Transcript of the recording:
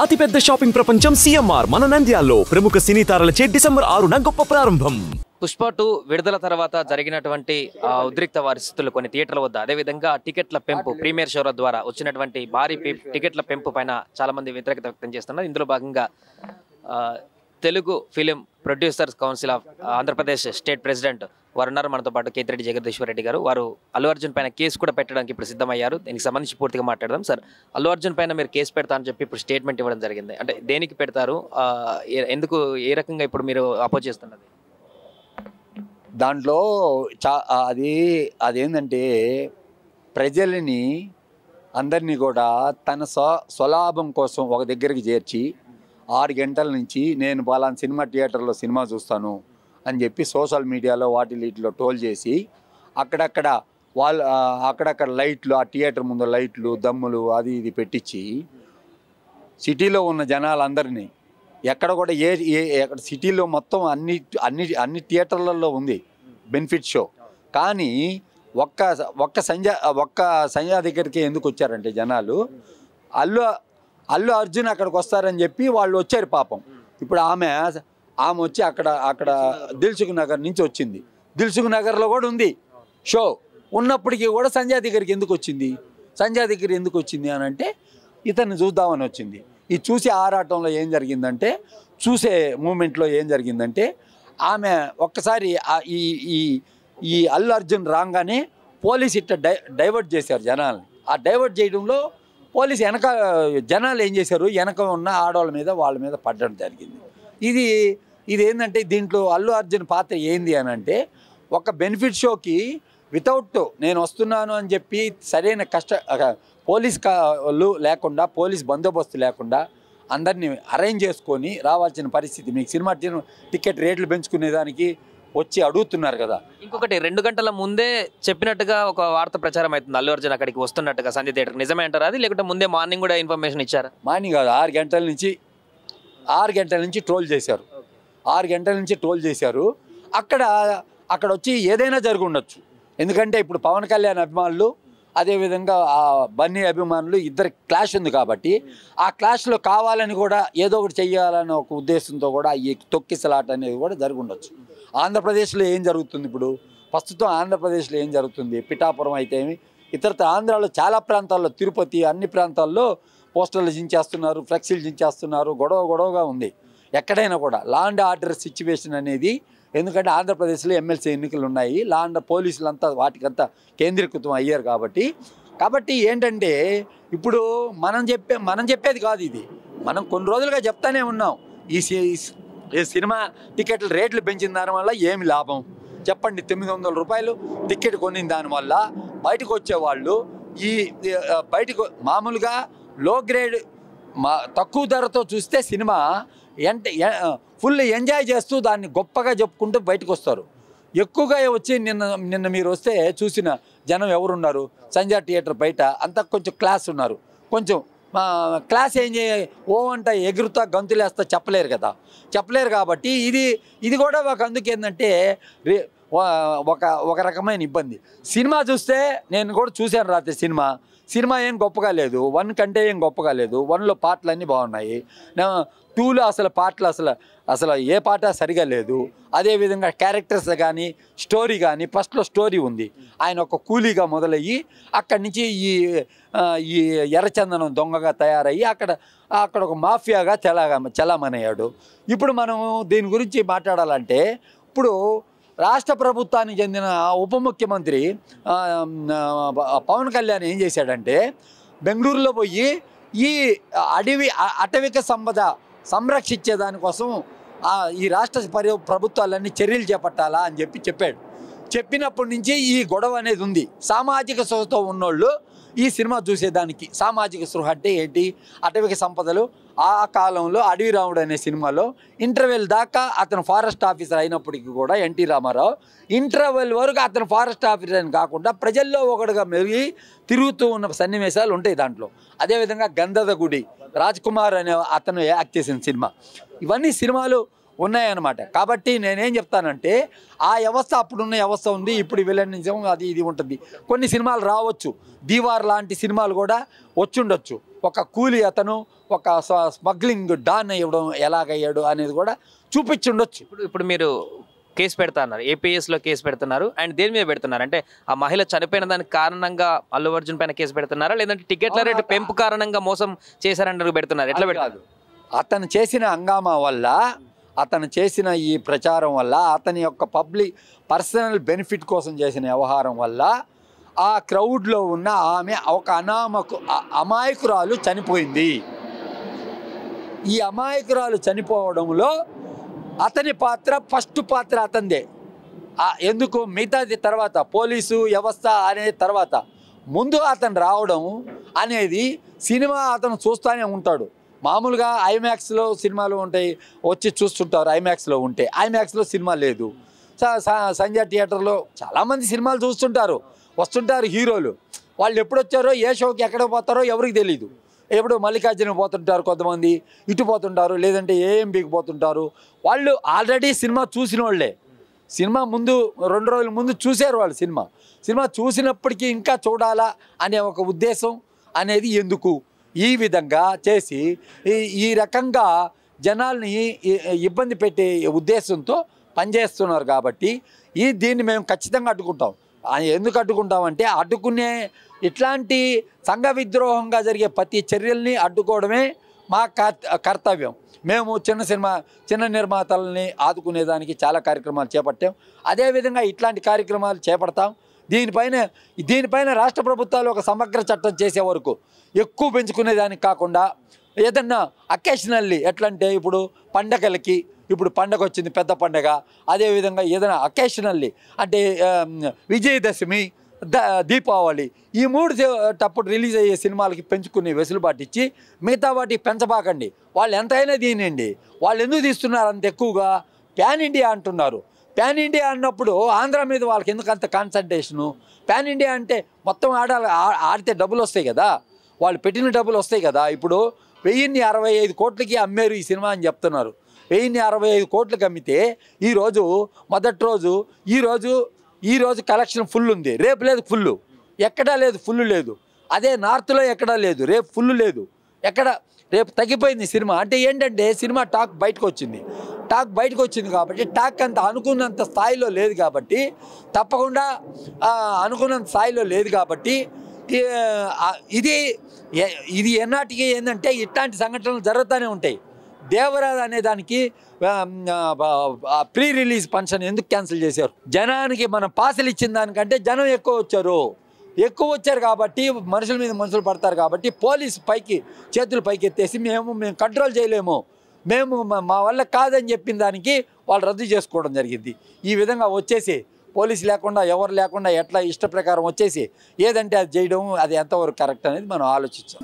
అతిపెద్ద షాపింగ్ ప్రపంచం సిఎంఆర్ మన నంద్యాలలో ప్రముఖ సినీ తారలచే డిసెంబర్ 6న గొప్ప ప్రారంభం. పుష్ప 2 విడుదల తర్వాత జరిగినటువంటి ఉద్రిక్త పరిస్థితులు కొన్ని థియేటర్ల వద్ద, అదేవిధంగా టికెట్ల పెంపు ప్రీమియర్ షోల ద్వారా వచ్చినటువంటి భారీ టికెట్ల పెంపు పైన చాలా మంది వ్యతిరేకత వ్యక్తం చేస్తున్నారు. ఇందులో భాగంగా Telugu film producers council of Andhra Pradesh state president వారు ఉన్నారు మనతో పాటు. కేతిరెడ్డి జగదీశ్వర్ రెడ్డి గారు, వారు అల్లు అర్జున్ పైన కేసు కూడా పెట్టడానికి ఇప్పుడు సిద్ధమయ్యారు. దీనికి సంబంధించి పూర్తిగా మాట్లాడదాం. సార్, అల్లు అర్జున్ పైన మీరు కేసు పెడతా అని చెప్పి ఇప్పుడు స్టేట్మెంట్ ఇవ్వడం జరిగింది. అంటే దేనికి పెడతారు, ఎందుకు, ఏ రకంగా ఇప్పుడు మీరు అపోజ్ చేస్తున్నది? దాంట్లో అదేంటంటే ప్రజలని అందరినీ కూడా తన స్వలాభం కోసం ఒక దగ్గరికి చేర్చి 6 గంటల నుంచి నేను పలానా సినిమా థియేటర్లో సినిమా చూస్తాను అని చెప్పి సోషల్ మీడియాలో వీటిలో ట్రోల్ చేసి అక్కడక్కడ లైట్లు, ఆ థియేటర్ ముందు లైట్లు, దమ్ములు అది ఇది పెట్టించి సిటీలో ఉన్న జనాలందరినీ ఎక్కడ కూడా సిటీలో మొత్తం అన్ని థియేటర్లలో ఉంది బెనిఫిట్ షో. కానీ ఒక్క సంజయ్ దగ్గరికి ఎందుకు వచ్చారంటే జనాలు అల్లు అర్జున్ అక్కడికి వస్తారని చెప్పి వాళ్ళు వచ్చారు పాపం. ఇప్పుడు ఆమె వచ్చి అక్కడ దిల్సుఖ్ నగర్ నుంచి వచ్చింది. దిల్సుఖ్ నగర్లో కూడా ఉంది షో, ఉన్నప్పటికీ కూడా సంజయ్ దగ్గరికి ఎందుకు వచ్చింది అని అంటే ఇతన్ని చూద్దామని వచ్చింది. ఈ చూసే ఆరాటంలో ఏం జరిగిందంటే, చూసే మూమెంట్లో ఏం జరిగిందంటే, ఆమె ఒక్కసారి ఈ అల్లు అర్జున్ రాగానే పోలీస్ డైవర్ట్ చేశారు జనాల్ని. ఆ డైవర్ట్ చేయడంలో పోలీసు జనాలు ఏం చేశారు, వెనక ఉన్న ఆడవాళ్ళ మీద వాళ్ళ మీద పడడం జరిగింది. ఇది ఏంటంటే దీంట్లో అల్లు అర్జున్ పాత్ర ఏంది అని అంటే, ఒక బెనిఫిట్ షోకి వితౌట్ నేను వస్తున్నాను అని చెప్పి సరైన పోలీస్ లేకుండా, పోలీస్ బందోబస్తు లేకుండా అందరినీ అరేంజ్ చేసుకొని రావాల్సిన పరిస్థితి. మీకు సినిమా టికెట్ రేట్లు పెంచుకునేదానికి వచ్చి అడుగుతున్నారు కదా. ఇంకొకటి, 2 గంటల ముందే చెప్పినట్టుగా ఒక వార్త ప్రచారం అవుతుంది అల్లు అర్జున్ అక్కడికి వస్తున్నట్టుగా సంజయ్ థియేటర్. నిజమే అంటారా అది, లేకుంటే ముందే మార్నింగ్ కూడా ఇన్ఫర్మేషన్ ఇచ్చారా? మార్నింగ్ కాదు, 6 గంటల నుంచి ట్రోల్ చేశారు. 6 గంటల నుంచి ట్రోల్ చేశారు. అక్కడ వచ్చి ఏదైనా జరిగి ఉండొచ్చు. ఎందుకంటే ఇప్పుడు పవన్ కళ్యాణ్ అభిమానులు, అదేవిధంగా ఆ బన్నీ అభిమానులు ఇద్దరు క్లాష్ ఉంది కాబట్టి, ఆ క్లాష్లో కావాలని కూడా ఏదో ఒకటి చెయ్యాలనే ఒక ఉద్దేశంతో కూడా ఈ తొక్కిసలాట అనేది కూడా జరిగి ఉండొచ్చు. ఆంధ్రప్రదేశ్లో ఏం జరుగుతుంది ఇప్పుడు ప్రస్తుతం? ఆంధ్రప్రదేశ్లో ఏం జరుగుతుంది? పిఠాపురం అయితే ఇతరత ఆంధ్రాలో చాలా ప్రాంతాల్లో, తిరుపతి, అన్ని ప్రాంతాల్లో పోస్టర్లు జించేస్తున్నారు, ఫ్లెక్సీలు జించేస్తున్నారు. గొడవగా ఉంది ఎక్కడైనా కూడా. లా అండ్ ఆర్డర్ సిచ్యువేషన్ అనేది, ఎందుకంటే ఆంధ్రప్రదేశ్లో ఎమ్మెల్సీ ఎన్నికలు ఉన్నాయి. లా అండ్ పోలీసులంతా వాటికంతా కేంద్రీకృతం అయ్యారు కాబట్టి ఏంటంటే ఇప్పుడు మనం చెప్పేది కాదు ఇది. మనం కొన్ని రోజులుగా చెప్తానే ఉన్నాం. ఈ సినిమా టికెట్ల రేట్లు పెంచిన దానివల్ల ఏమి లాభం చెప్పండి? 900 రూపాయలు టికెట్ కొనిన దానివల్ల బయటకు వచ్చేవాళ్ళు బయటకు మామూలుగా లో గ్రేడ్ తక్కువ ధరతో చూస్తే సినిమా ఫుల్ ఎంజాయ్ చేస్తూ దాన్ని గొప్పగా చెప్పుకుంటూ బయటకు వస్తారు. ఎక్కువగా వచ్చి నిన్న మీరు వస్తే చూసిన జనం ఎవరున్నారు? సంజయ్ థియేటర్ బయట అంతా కొంచెం క్లాస్ ఉన్నారు. కొంచెం క్లాస్ ఏం అంట ఎగురుతా గంతులేస్తా చెప్పలేరు కాబట్టి ఇది కూడా అందుకు ఏంటంటే ఒక రకమైన ఇబ్బంది. సినిమా చూస్తే నేను కూడా చూశాను రాత్రి సినిమా ఏం గొప్పగా లేదు. 1 కంటే ఏం గొప్పగా లేదు. 1లో పాటలు అన్నీ బాగున్నాయి. 2లో అసలు పాటలు అసలు ఏ పాట సరిగా లేదు. అదేవిధంగా క్యారెక్టర్స్ కానీ, స్టోరీ కానీ, ఫస్ట్లో స్టోరీ ఉంది. ఆయన ఒక కూలీగా మొదలయ్యి అక్కడి నుంచి ఈ ఎర్రచందనం దొంగగా తయారయ్యి అక్కడ ఒక మాఫియాగా చలామణయ్యాడు. ఇప్పుడు మనం దీని గురించి మాట్లాడాలంటే, ఇప్పుడు రాష్ట్ర ప్రభుత్వానికి చెందిన ఉప ముఖ్యమంత్రి పవన్ కళ్యాణ్ ఏం చేశాడంటే, బెంగళూరులో పోయి ఈ అటవిక సంపద సంరక్షించే దానికోసం ఈ రాష్ట్ర ప్రభుత్వాలన్నీ చర్యలు చేపట్టాలా అని చెప్పినప్పటి నుంచి ఈ గొడవ అనేది ఉంది. సామాజిక స్పృహతో ఉన్నోళ్ళు ఈ సినిమా చూసేదానికి, సామాజిక స్పృహ అంటే ఏంటి, అటవిక సంపదలు, ఆ కాలంలో అడవి రాముడు అనే సినిమాలో ఇంటర్వెల్ దాకా అతను ఫారెస్ట్ ఆఫీసర్ అయినప్పటికీ కూడా ఎన్టీ రామారావు ఇంటర్వెల్ వరకు అతను ఫారెస్ట్ ఆఫీసర్ అని కాకుండా ప్రజల్లో ఒకడుగా మెరిగి తిరుగుతూ ఉన్న సన్నివేశాలు ఉంటాయి దాంట్లో. అదేవిధంగా గంధద గుడి, రాజ్ కుమార్ అనే అతను యాక్ట్ చేసిన సినిమా, ఇవన్నీ సినిమాలు ఉన్నాయన్నమాట. కాబట్టి నేనేం చెప్తానంటే ఆ వ్యవస్థ అప్పుడున్న వ్యవస్థ ఉంది, ఇప్పుడు విలనిజం అది ఇది ఉంటుంది. కొన్ని సినిమాలు రావచ్చు, దీవార్ లాంటి సినిమాలు కూడా వచ్చుండొచ్చు. ఒక కూలి అతను ఒక స్మగ్లింగ్ డాన్ అయ్యడం ఎలాగయ్యాడు అనేది కూడా చూపించుండొచ్చు. ఇప్పుడు మీరు కేసు పెడతాన్నారు, ఏపీఎస్లో కేసు పెడుతున్నారు. అండ్ దేని మీద పెడుతున్నారు అంటే ఆ మహిళ చనిపోయిన దానికి కారణంగా అల్లు అర్జున్ పైన కేసు పెడుతున్నారా, లేదంటే టికెట్ల రేటు పెంపు కారణంగా మోసం చేశారంటారు పెడుతున్నారు? ఎట్లా పెడతారు? అతను చేసిన హంగామా వల్ల, అతను చేసిన ఈ ప్రచారం వల్ల, అతని యొక్క పర్సనల్ బెనిఫిట్ కోసం చేసిన వ్యవహారం వల్ల ఆ క్రౌడ్లో ఉన్న ఆమె ఒక అమాయకురాలు చనిపోయింది. ఈ అమాయకురాలు చనిపోవడంలో అతని పాత్ర ఫస్ట్ పాత్ర అతనిదే. ఎందుకు మిగతాది తర్వాత, పోలీసు వ్యవస్థ అనే తర్వాత, ముందు అతను రావడం అనేది సినిమా అతను చూస్తూనే ఉంటాడు. మామూలుగా ఐమాక్స్లో సినిమాలు ఉంటాయి, వచ్చి చూస్తుంటారు. ఐమాక్స్లో ఉంటే, ఐమాక్స్లో సినిమా లేదు. సంజయ్ థియేటర్లో చాలామంది సినిమాలు చూస్తుంటారు, వస్తుంటారు హీరోలు. వాళ్ళు ఎప్పుడు వచ్చారో, ఏ షోకి ఎక్కడ పోతారో ఎవరికి తెలీదు. ఎప్పుడు మల్లికార్జున పోతుంటారు, కొంతమంది ఇటు పోతుంటారు, లేదంటే ఏఎంబీకి పోతుంటారు. వాళ్ళు ఆల్రెడీ సినిమా చూసిన వాళ్ళే. సినిమా ముందు 2 రోజుల ముందు చూశారు వాళ్ళు. సినిమా చూసినప్పటికీ ఇంకా చూడాలా అనే ఒక ఉద్దేశం అనేది ఎందుకు ఈ విధంగా చేసి ఈ రకంగా జనాల్ని ఇబ్బంది పెట్టే ఉద్దేశంతో పనిచేస్తున్నారు. కాబట్టి దీన్ని మేము ఖచ్చితంగా అడ్డుకుంటాం. ఎందుకు అడ్డుకుంటామంటే, అడ్డుకునే ఇట్లాంటి సంఘ విద్రోహంగా జరిగే ప్రతి చర్యల్ని అడ్డుకోవడమే మా కర్తవ్యం. మేము చిన్న నిర్మాతల్ని ఆదుకునేదానికి చాలా కార్యక్రమాలు చేపట్టాం. అదేవిధంగా ఇట్లాంటి కార్యక్రమాలు చేపడతాం. దీనిపైన రాష్ట్ర ప్రభుత్వాలు ఒక సమగ్ర చట్టం చేసే వరకు ఎక్కువ పెంచుకునేదానికి కాకుండా, ఏదన్నా అకేషనల్లీ ఎట్లంటే, ఇప్పుడు పండగలకి, ఇప్పుడు పండగ వచ్చింది, పెద్ద పండగ, అదేవిధంగా ఏదైనా అకేషనల్లీ అంటే విజయదశమి, దీపావళి, ఈ 3 టప్పుడు రిలీజ్ అయ్యే సినిమాలకి పెంచుకునే వెసులుబాటు ఇచ్చి, మిగతా వాటికి పెంచబాకండి. వాళ్ళు ఎంతైనా దీనండి. వాళ్ళు ఎందుకు తీస్తున్నారు అంత ఎక్కువగా? ప్యాన్ ఇండియా అంటున్నారు. ప్యాన్ ఇండియా అన్నప్పుడు ఆంధ్ర మీద వాళ్ళకి ఎందుకు అంత కాన్సన్ట్రేషను? ప్యాన్ ఇండియా అంటే మొత్తం ఆడితే డబ్బులు వస్తాయి కదా, వాళ్ళు పెట్టిన డబ్బులు వస్తాయి కదా. ఇప్పుడు 1065 కోట్లకి అమ్మారు ఈ సినిమా అని చెప్తున్నారు. 1065 కోట్లకి అమ్మితే ఈరోజు మొదటి రోజు ఈరోజు కలెక్షన్ ఫుల్ ఉంది, రేపు లేదు ఫుల్, ఎక్కడా లేదు, ఫుల్ లేదు. అదే నార్త్లో ఎక్కడా లేదు, రేపు ఫుల్ లేదు, రేపు తగ్గిపోయింది సినిమా. అంటే ఏంటంటే, సినిమా టాక్ బయటకు వచ్చింది కాబట్టి, టాక్ అంత అనుకున్నంత స్థాయిలో లేదు కాబట్టి, తప్పకుండా అనుకున్నంత స్థాయిలో లేదు కాబట్టి, ఇది ఎన్నాటికి ఏంటంటే ఇట్లాంటి సంఘటనలు జరుగుతూనే ఉంటాయి. దేవరాజ్ అనే దానికి ప్రీ రిలీజ్ ఫంక్షన్ ఎందుకు క్యాన్సిల్ చేశారు? జనానికి మనం పాసులు ఇచ్చిన దానికంటే జనం ఎక్కువ వచ్చారు కాబట్టి, మనుషుల మీద మనుషులు పడతారు కాబట్టి, పోలీసు చేతులు పైకి ఎత్తేసి మేము కంట్రోల్ చేయలేము, మా వల్ల కాదని చెప్పిన దానికి వాళ్ళు రద్దు చేసుకోవడం జరిగింది. ఈ విధంగా వచ్చేసి పోలీసు లేకుండా, ఎవరు లేకుండా, ఎట్లా ఇష్ట ప్రకారం వచ్చేసి ఏదంటే అది చేయడం, అది ఎంతవరకు కరెక్ట్ అనేది మనం ఆలోచించాం.